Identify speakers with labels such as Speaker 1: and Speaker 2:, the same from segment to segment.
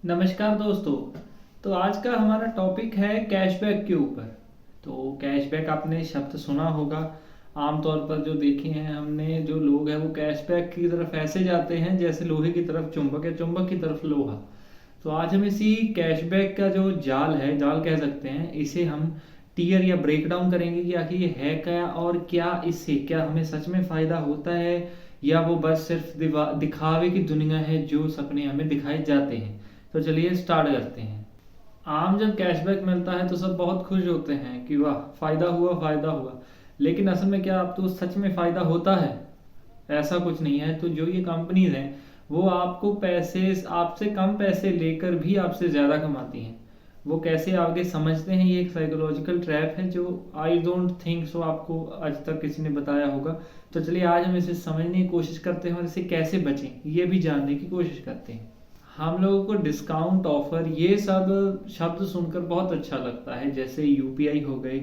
Speaker 1: नमस्कार दोस्तों। तो आज का हमारा टॉपिक है कैशबैक के ऊपर। तो कैशबैक आपने शब्द सुना होगा। आमतौर पर जो देखे हैं हमने, जो लोग हैं वो कैशबैक की तरफ ऐसे जाते हैं जैसे लोहे की तरफ चुंबक है, चुंबक की तरफ लोहा। तो आज हम इसी कैशबैक का जो जाल है, जाल कह सकते हैं, इसे हम टीयर या ब्रेक डाउन करेंगे कि आखिर ये है क्या और क्या इससे क्या हमें सच में फ़ायदा होता है या वो बस सिर्फ दिखावे की दुनिया है जो सपने हमें दिखाए जाते हैं। तो चलिए स्टार्ट करते हैं। आम जब कैशबैक मिलता है तो सब बहुत खुश होते हैं कि वाह, फायदा हुआ फायदा हुआ। लेकिन असल में क्या आपको सच में फायदा होता है? ऐसा कुछ नहीं है। तो जो ये कंपनीज हैं वो आपको पैसे, आपसे कम पैसे लेकर भी आपसे ज़्यादा कमाती हैं। वो कैसे आगे समझते हैं, ये एक साइकोलॉजिकल ट्रैप है जो आई डोंट थिंक सो आपको आज तक किसी ने बताया होगा। तो चलिए आज हम इसे समझने की कोशिश करते हैं और इसे कैसे बचें ये भी जानने की कोशिश करते हैं। हम लोगों को डिस्काउंट ऑफर ये सब शब्द सुनकर बहुत अच्छा लगता है, जैसे यूपीआई हो गए,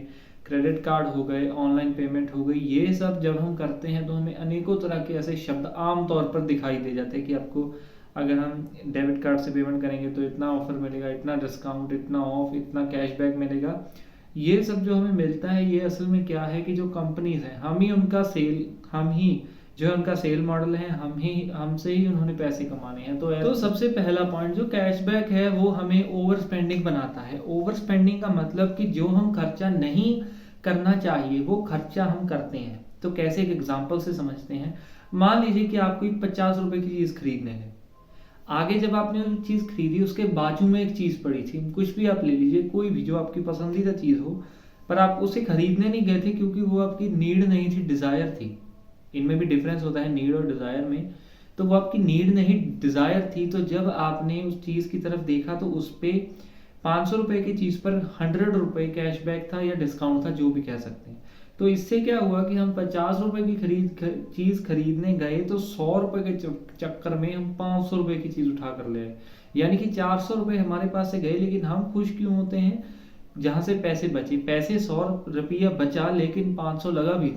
Speaker 1: क्रेडिट कार्ड हो गए, ऑनलाइन पेमेंट हो गई। ये सब जब हम करते हैं तो हमें अनेकों तरह के ऐसे शब्द आम तौर पर दिखाई दे जाते हैं कि आपको अगर हम डेबिट कार्ड से पेमेंट करेंगे तो इतना ऑफर मिलेगा, इतना डिस्काउंट, इतना ऑफ, इतना कैशबैक मिलेगा। ये सब जो हमें मिलता है ये असल में क्या है कि जो कंपनीज हैं हम ही जो उनका सेल मॉडल है, हमसे ही उन्होंने पैसे कमाने हैं। तो सबसे पहला पॉइंट जो कैशबैक है वो हमें ओवर स्पेंडिंग बनाता है। ओवर स्पेंडिंग का मतलब कि जो हम खर्चा नहीं करना चाहिए वो खर्चा हम करते हैं। तो कैसे, एक एग्जांपल से समझते हैं। मान लीजिए कि आपको 50 रुपए की चीज़ खरीदने है। आगे जब आपने वो चीज़ खरीदी उसके बाजू में एक चीज़ पड़ी थी, कुछ भी आप ले लीजिए, कोई भी जो आपकी पसंदीदा चीज़ हो, पर आप उसे खरीदने नहीं गए थे क्योंकि वो आपकी नीड नहीं थी, डिज़ायर थी। इनमें भी डिफरेंस होता है नीड और डिज़ायर में। तो वो आपकी नीड नहीं, डिज़ायर थी। तो जब आपने उस चीज़ की तरफ देखा तो उस पर 500 रुपये की चीज़ पर 100 रुपये कैशबैक था या डिस्काउंट था, जो भी कह सकते हैं। तो इससे क्या हुआ कि हम 50 रुपये की चीज़ खरीदने गए तो 100 रुपये के चक्कर में हम 500 रुपये की चीज़ उठा कर ले आए। यानी कि 400 रुपये हमारे पास से गए, लेकिन हम खुश क्यों होते हैं? जहाँ से पैसे बचे, पैसे 100 रुपया बचा लेकिन 500 लगा भी।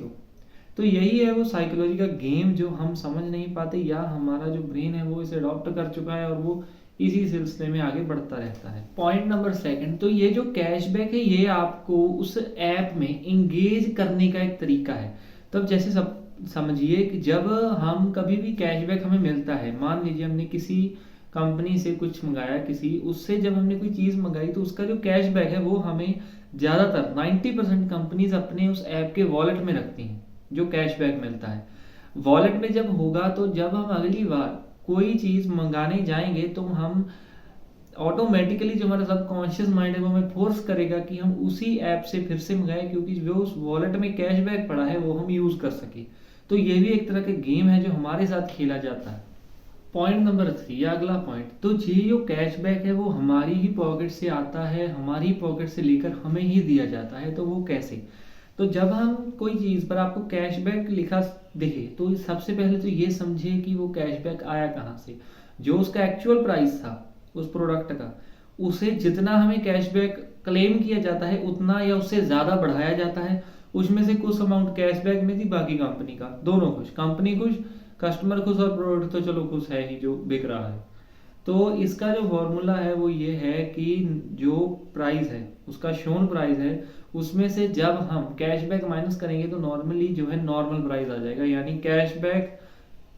Speaker 1: तो यही है वो साइकोलॉजी का गेम जो हम समझ नहीं पाते, या हमारा जो ब्रेन है वो इसे अडॉप्ट कर चुका है और वो इसी सिलसिले में आगे बढ़ता रहता है। पॉइंट नंबर सेकंड, तो ये जो कैशबैक है ये आपको उस ऐप में इंगेज करने का एक तरीका है। तब जैसे सब समझिए कि जब हम कभी भी कैशबैक हमें मिलता है, मान लीजिए हमने किसी कंपनी से कुछ मंगाया, किसी उससे जब हमने कोई चीज़ मंगाई तो उसका जो कैशबैक है वो हमें ज़्यादातर 90% कंपनीज अपने उस ऐप के वॉलेट में रखती हैं। जो कैशबैक मिलता है वॉलेट में जब होगा तो जब हम अगली बार कोई चीज़ मंगाने जाएंगे तो हम ऑटोमेटिकली, जो हमारा सबकॉन्शियस माइंड है वो हमें फोर्स करेगा कि हम उसी ऐप से फिर से मंगाएं, क्योंकि जो उस वॉलेट में कैशबैक पड़ा है वो हम यूज़ कर सके। तो ये भी एक तरह का गेम है जो हमारे साथ खेला जाता है। पॉइंट नंबर 3 या अगला पॉइंट, तो ये जो कैशबैक है वो हमारी ही पॉकेट से आता है, हमारी ही पॉकेट से लेकर हमें ही दिया जाता है। तो वो कैसे? तो जब हम कोई चीज़ पर आपको कैशबैक लिखा दिखे तो सबसे पहले तो ये समझिए कि वो कैशबैक आया कहाँ से। जो उसका एक्चुअल प्राइस था उस प्रोडक्ट का, उसे जितना हमें कैशबैक क्लेम किया जाता है उतना या उससे ज़्यादा बढ़ाया जाता है। उसमें से कुछ अमाउंट कैशबैक में थी, बाकी कंपनी का, दोनों खुश, कंपनी खुश, कस्टमर खुश और प्रोडक्ट तो चलो खुश है ही जो बिक रहा है। तो इसका जो फॉर्मूला है वो ये है कि जो प्राइस है, उसका शोन प्राइस है, उसमें से जब हम कैशबैक माइनस करेंगे तो नॉर्मली जो है नॉर्मल प्राइस आ जाएगा। यानी कैशबैक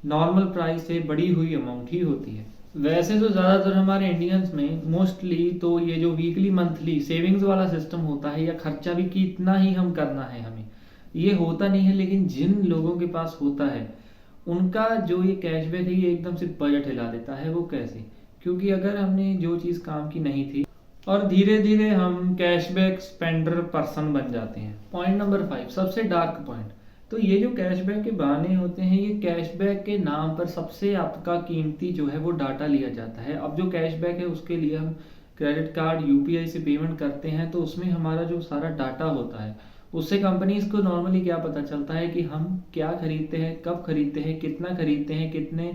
Speaker 1: नॉर्मल प्राइस से बड़ी हुई अमाउंट ही होती है। वैसे तो ज़्यादातर हमारे इंडियंस में मोस्टली तो ये जो वीकली मंथली सेविंग्स वाला सिस्टम होता है, या खर्चा भी कितना ही हम करना है हमें, ये होता नहीं है। लेकिन जिन लोगों के पास होता है उनका जो ये कैशबैक है ये एकदम से बजट हिला देता है। वो कैसे? क्योंकि अगर हमने जो चीज़ काम की नहीं थी और धीरे धीरे हम कैशबैक स्पेंडर पर्सन बन जाते हैं। पॉइंट नंबर 5, सबसे डार्क पॉइंट, तो ये जो कैशबैक के बहाने होते हैं, ये कैशबैक के नाम पर सबसे आपका कीमती जो है वो डाटा लिया जाता है। अब जो कैशबैक है उसके लिए हम क्रेडिट कार्ड, यूपीआई से पेमेंट करते हैं, तो उसमें हमारा जो सारा डाटा होता है उससे कंपनीज को नॉर्मली क्या पता चलता है कि हम क्या खरीदते हैं, कब खरीदते हैं, कितना खरीदते हैं, कितने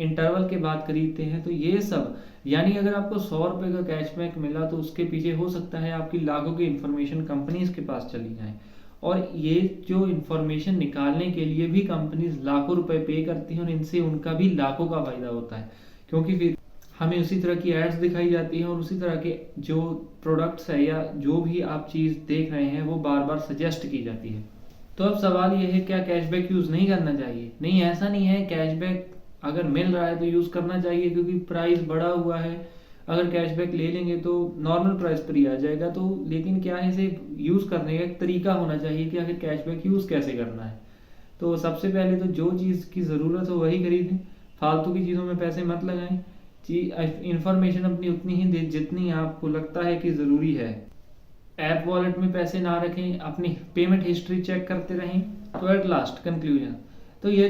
Speaker 1: इंटरवल के बाद खरीदते हैं। तो ये सब, यानी अगर आपको 100 रुपये का कैशबैक मिला तो उसके पीछे हो सकता है आपकी लाखों की इंफॉर्मेशन कंपनीज के पास चली जाए, और ये जो इंफॉर्मेशन निकालने के लिए भी कंपनीज लाखों रुपए पे करती हैं और इनसे उनका भी लाखों का फायदा होता है। क्योंकि फिर हमें उसी तरह की एड्स दिखाई जाती हैं और उसी तरह के जो प्रोडक्ट्स है या जो भी आप चीज़ देख रहे हैं वो बार बार सजेस्ट की जाती है। तो अब सवाल ये है, क्या कैशबैक यूज़ नहीं करना चाहिए? नहीं, ऐसा नहीं है। कैशबैक अगर मिल रहा है तो यूज़ करना चाहिए, क्योंकि प्राइस बढ़ा हुआ है। अगर कैशबैक ले लेंगे तो नॉर्मल प्राइस पर ही आ जाएगा। तो लेकिन क्या है, इसे यूज़ करने का एक तरीका होना चाहिए कि आखिर कैशबैक यूज़ कैसे करना है। तो सबसे पहले तो जो चीज़ की ज़रूरत हो वही खरीदें, फालतू की चीज़ों में पैसे मत लगाएं। इंफॉर्मेशन अपनी उतनी ही दे जितनी आपको लगता है कि ज़रूरी है। ऐप वॉलेट में पैसे ना रखें, अपनी पेमेंट हिस्ट्री चेक करते रहें। तो एट लास्ट कंक्लूजन, तो ये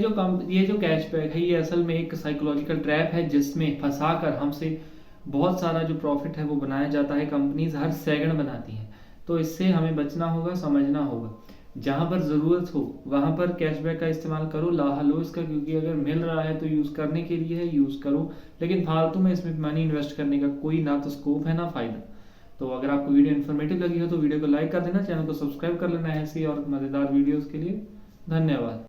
Speaker 1: जो कैशबैक है, ये असल में एक साइकोलॉजिकल ट्रैप है जिसमें फंसा कर हमसे बहुत सारा जो प्रॉफिट है वो बनाया जाता है। कंपनीज हर सेकंड बनाती हैं। तो इससे हमें बचना होगा, समझना होगा। जहाँ पर ज़रूरत हो वहाँ पर कैशबैक का इस्तेमाल करो, लाहा लो इसका, क्योंकि अगर मिल रहा है तो यूज़ करने के लिए है, यूज़ करो। लेकिन फालतू में इसमें मनी इन्वेस्ट करने का कोई ना तो स्कोप है ना फ़ायदा। तो अगर आपको वीडियो इन्फॉर्मेटिव लगी हो तो वीडियो को लाइक कर देना, चैनल को सब्सक्राइब कर लेना है ऐसी और मज़ेदार वीडियोज़ के लिए। धन्यवाद।